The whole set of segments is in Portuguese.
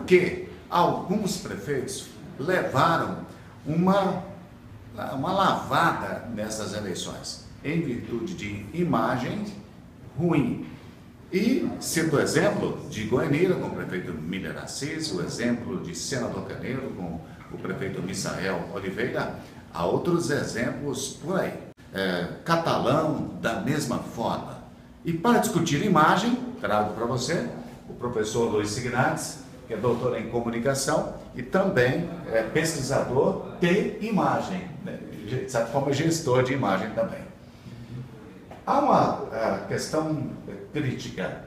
que alguns prefeitos levaram uma lavada nessas eleições, em virtude de imagem ruim. E cito o exemplo de Goianira com o prefeito Miller Assis, o exemplo de Senador Caneiro com o prefeito Misael Oliveira, há outros exemplos por aí. Catalão, da mesma forma. E para discutir imagem, trago para você o professor Luiz Signates, que é doutor em comunicação e também é pesquisador de imagem, né? De certa forma gestor de imagem também. Há uma questão crítica.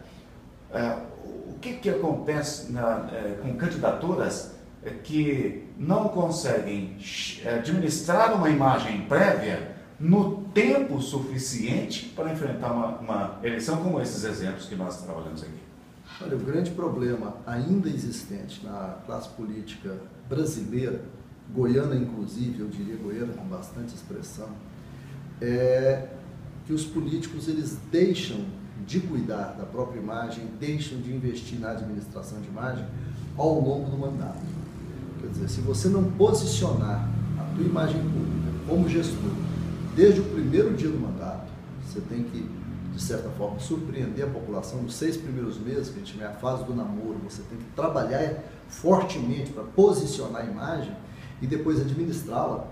O que acontece com candidaturas que não conseguem administrar uma imagem prévia no tempo suficiente para enfrentar uma eleição como esses exemplos que nós trabalhamos aqui? Olha, o grande problema ainda existente na classe política brasileira, goiana inclusive, eu diria goiana com bastante expressão, é que os políticos eles deixam de cuidar da própria imagem, deixam de investir na administração de imagem ao longo do mandato. Quer dizer, se você não posicionar a tua imagem pública como gestor desde o primeiro dia do mandato, você tem que, de certa forma, surpreender a população nos 6 primeiros meses, que a gente chama a fase do namoro, você tem que trabalhar fortemente para posicionar a imagem e depois administrá-la,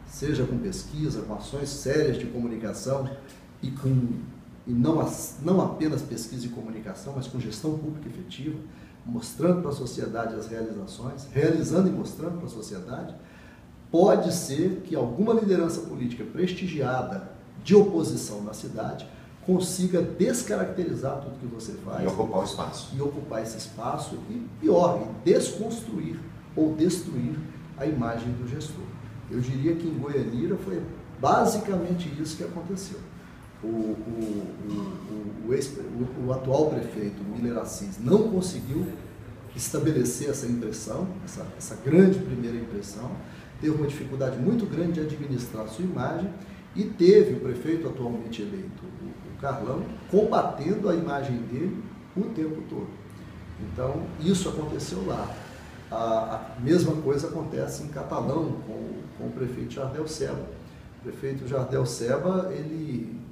seja com pesquisa, com ações sérias de comunicação e não apenas pesquisa e comunicação, mas com gestão pública efetiva, mostrando para a sociedade as realizações, realizando e mostrando para a sociedade. Pode ser que alguma liderança política prestigiada de oposição na cidade consiga descaracterizar tudo que você faz. E ocupar o espaço. E ocupar esse espaço e, pior, desconstruir ou destruir a imagem do gestor. Eu diria que em Goianira foi basicamente isso que aconteceu. O atual prefeito, Miller Assis, não conseguiu estabelecer essa impressão, essa grande primeira impressão, teve uma dificuldade muito grande de administrar a sua imagem e teve o prefeito atualmente eleito, o Carlão, combatendo a imagem dele o tempo todo. Então, isso aconteceu lá. A mesma coisa acontece em Catalão com o prefeito Jardel Seba. O prefeito Jardel Seba, ele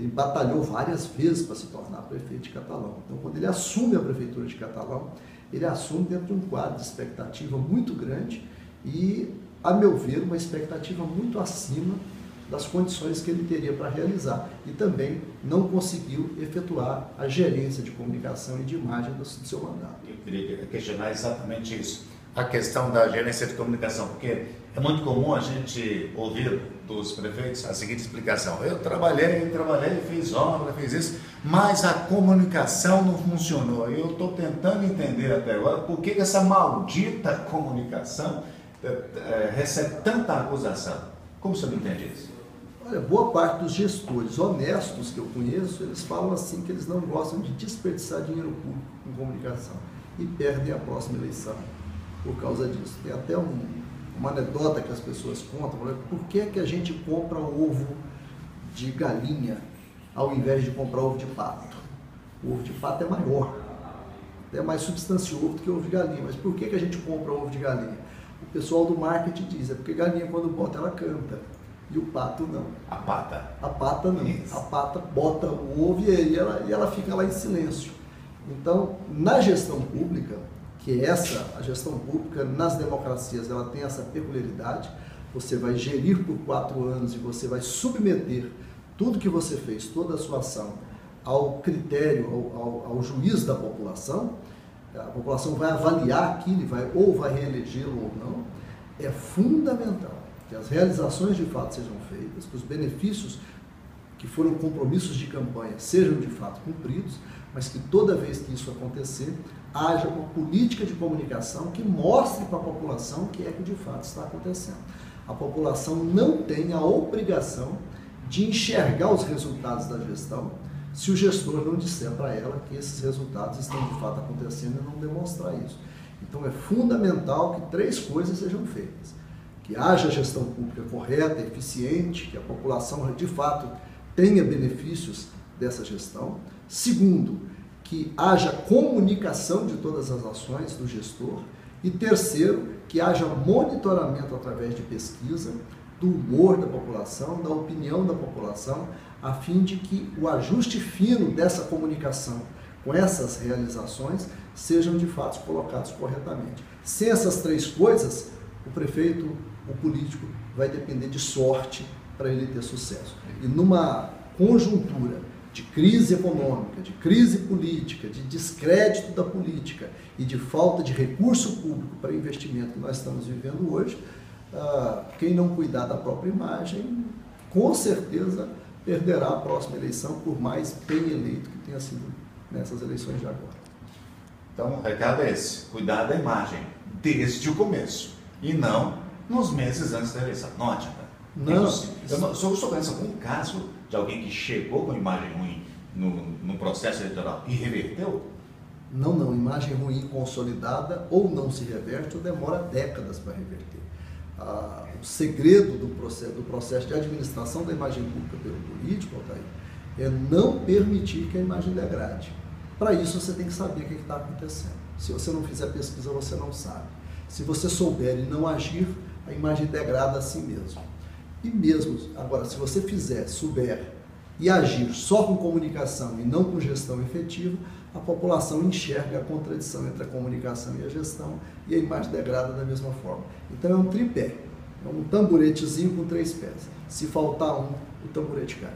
batalhou várias vezes para se tornar prefeito de Catalão. Então, quando ele assume a prefeitura de Catalão, ele assume dentro de um quadro de expectativa muito grande e, a meu ver, uma expectativa muito acima das condições que ele teria para realizar. E também não conseguiu efetuar a gerência de comunicação e de imagem do seu mandato. Eu queria questionar exatamente isso. A questão da gerência de comunicação, porque é muito comum a gente ouvir dos prefeitos a seguinte explicação: eu trabalhei, fiz obra, fiz isso, mas a comunicação não funcionou. Eu estou tentando entender até agora por que essa maldita comunicação recebe tanta acusação. Como você não entende isso? Olha, boa parte dos gestores honestos que eu conheço, eles falam assim que eles não gostam de desperdiçar dinheiro público em comunicação e perdem a próxima eleição por causa disso. Tem até uma anedota que as pessoas contam: por que a gente compra ovo de galinha ao invés de comprar ovo de pato? O ovo de pato é maior, é mais substancioso do que o ovo de galinha, mas por que a gente compra ovo de galinha? O pessoal do marketing diz: é porque galinha, quando bota, ela canta, e o pato não. A pata? A pata não. Isso. A pata bota o ovo e ela fica lá em silêncio. Então, na gestão pública, que a gestão pública nas democracias, ela tem essa peculiaridade: você vai gerir por 4 anos e você vai submeter tudo que você fez, toda a sua ação, ao critério, ao juízo da população. A população vai avaliar aquilo, ou vai reelegê-lo ou não. É fundamental que as realizações de fato sejam feitas, que os benefícios que foram compromissos de campanha sejam de fato cumpridos, mas que toda vez que isso acontecer, haja uma política de comunicação que mostre para a população o que é que de fato está acontecendo. A população não tem a obrigação de enxergar os resultados da gestão se o gestor não disser para ela que esses resultados estão de fato acontecendo e não demonstrar isso. Então é fundamental que 3 coisas sejam feitas: que haja gestão pública correta, eficiente, que a população de fato tenha benefícios dessa gestão. Segundo, que haja comunicação de todas as ações do gestor. E terceiro, que haja monitoramento através de pesquisa do humor da população, da opinião da população, a fim de que o ajuste fino dessa comunicação com essas realizações sejam de fato colocados corretamente. Sem essas três coisas, o prefeito, o político, vai depender de sorte para ele ter sucesso. E numa conjuntura de crise econômica, de crise política, de descrédito da política e de falta de recurso público para investimento que nós estamos vivendo hoje, quem não cuidar da própria imagem, com certeza perderá a próxima eleição, por mais bem eleito que tenha sido nessas eleições de agora. Então, o recado é esse: cuidar da imagem desde o começo e não nos meses antes da eleição. Não adianta. Não. O senhor conhece algum caso de alguém que chegou com imagem ruim no processo eleitoral e reverteu? Não. Imagem ruim consolidada ou não se reverte ou demora décadas para reverter. O segredo do processo de administração da imagem pública pelo político, Altair, é não permitir que a imagem degrade. Para isso você tem que saber o que está acontecendo. Se você não fizer pesquisa, você não sabe. Se você souber e não agir, a imagem degrada a si mesmo. E mesmo, agora, se você fizer, souber e agir só com comunicação e não com gestão efetiva, a população enxerga a contradição entre a comunicação e a gestão e a imagem degrada da mesma forma. Então é um tripé, é um tamboretezinho com 3 pés. Se faltar um, o tamborete cai.